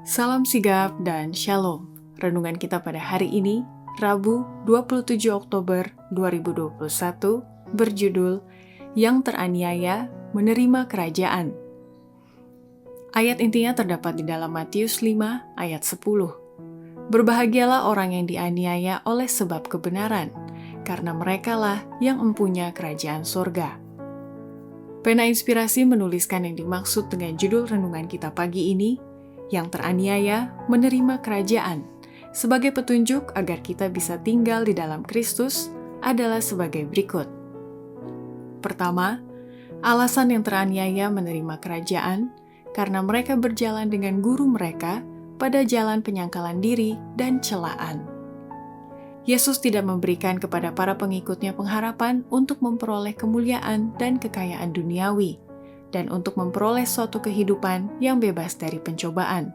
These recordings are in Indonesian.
Salam sigap dan shalom. Renungan kita pada hari ini, Rabu 27 Oktober 2021, berjudul Yang Teraniaya Menerima Kerajaan. Ayat intinya terdapat di dalam Matius 5 ayat 10. Berbahagialah orang yang dianiaya oleh sebab kebenaran, karena merekalah yang empunya kerajaan sorga. Pena Inspirasi menuliskan yang dimaksud dengan judul renungan kita pagi ini, Yang Teraniaya Menerima Kerajaan, sebagai petunjuk agar kita bisa tinggal di dalam Kristus adalah sebagai berikut. Pertama, alasan yang teraniaya menerima kerajaan karena mereka berjalan dengan guru mereka pada jalan penyangkalan diri dan celaan. Yesus tidak memberikan kepada para pengikutnya pengharapan untuk memperoleh kemuliaan dan kekayaan duniawi, dan untuk memperoleh suatu kehidupan yang bebas dari pencobaan.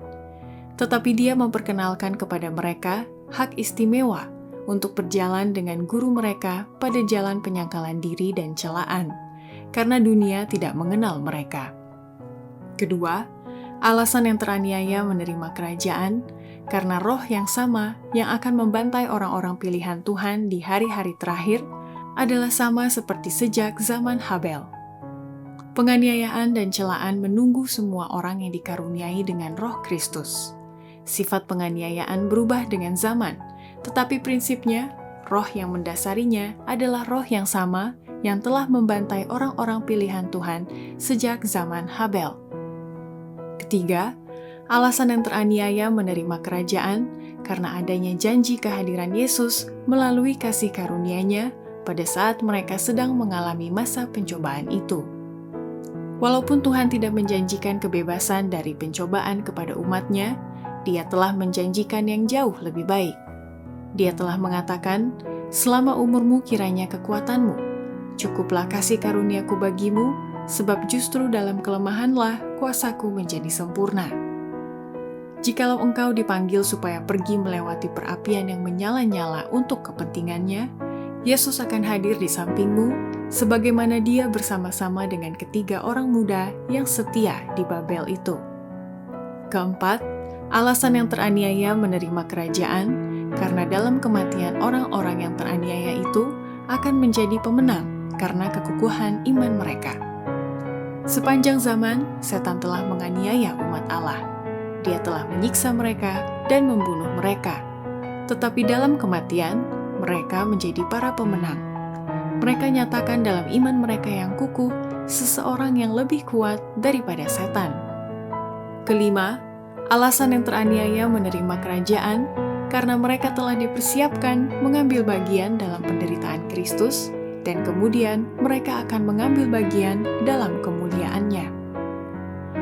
Tetapi Dia memperkenalkan kepada mereka hak istimewa untuk berjalan dengan guru mereka pada jalan penyangkalan diri dan celaan, karena dunia tidak mengenal mereka. Kedua, alasan yang teraniaya menerima kerajaan karena roh yang sama yang akan membantai orang-orang pilihan Tuhan di hari-hari terakhir adalah sama seperti sejak zaman Habel. Penganiayaan dan celaan menunggu semua orang yang dikaruniai dengan roh Kristus. Sifat penganiayaan berubah dengan zaman, tetapi prinsipnya, roh yang mendasarinya adalah roh yang sama yang telah membantai orang-orang pilihan Tuhan sejak zaman Habel. Ketiga, alasan yang teraniaya menerima kerajaan karena adanya janji kehadiran Yesus melalui kasih karunia-Nya pada saat mereka sedang mengalami masa pencobaan itu. Walaupun Tuhan tidak menjanjikan kebebasan dari pencobaan kepada umat-Nya, Dia telah menjanjikan yang jauh lebih baik. Dia telah mengatakan, "Selama umurmu kiranya kekuatanmu, cukuplah kasih karuniaku bagimu, sebab justru dalam kelemahanlah kuasaku menjadi sempurna." Jikalau engkau dipanggil supaya pergi melewati perapian yang menyala-nyala untuk kepentingannya, Yesus akan hadir di sampingmu, sebagaimana Dia bersama-sama dengan ketiga orang muda yang setia di Babel itu. Keempat, alasan yang teraniaya menerima kerajaan, karena dalam kematian orang-orang yang teraniaya itu akan menjadi pemenang karena kekukuhan iman mereka. Sepanjang zaman, setan telah menganiaya umat Allah. Dia telah menyiksa mereka dan membunuh mereka. Tetapi dalam kematian, mereka menjadi para pemenang. Mereka nyatakan dalam iman mereka yang kukuh, seseorang yang lebih kuat daripada setan. Kelima, alasan yang teraniaya menerima kerajaan, karena mereka telah dipersiapkan mengambil bagian dalam penderitaan Kristus, dan kemudian mereka akan mengambil bagian dalam kemuliaan-Nya.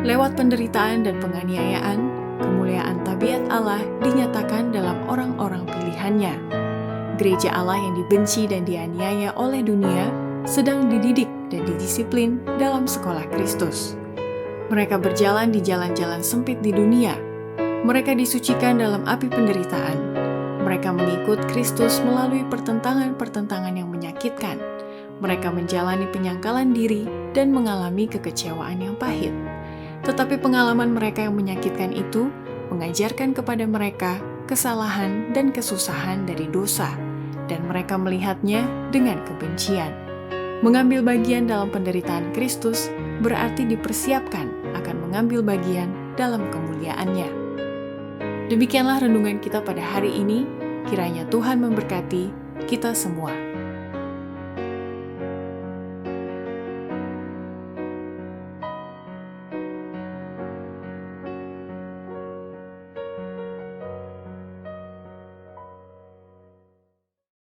Lewat penderitaan dan penganiayaan, kemuliaan tabiat Allah dinyatakan dalam orang-orang pilihan-Nya. Gereja Allah yang dibenci dan dianiaya oleh dunia sedang dididik dan didisiplin dalam sekolah Kristus. Mereka berjalan di jalan-jalan sempit di dunia. Mereka disucikan dalam api penderitaan. Mereka mengikut Kristus melalui pertentangan-pertentangan yang menyakitkan. Mereka menjalani penyangkalan diri dan mengalami kekecewaan yang pahit. Tetapi pengalaman mereka yang menyakitkan itu mengajarkan kepada mereka kesalahan dan kesusahan dari dosa, dan mereka melihatnya dengan kebencian. Mengambil bagian dalam penderitaan Kristus berarti dipersiapkan akan mengambil bagian dalam kemuliaan-Nya. Demikianlah renungan kita pada hari ini. Kiranya Tuhan memberkati kita semua.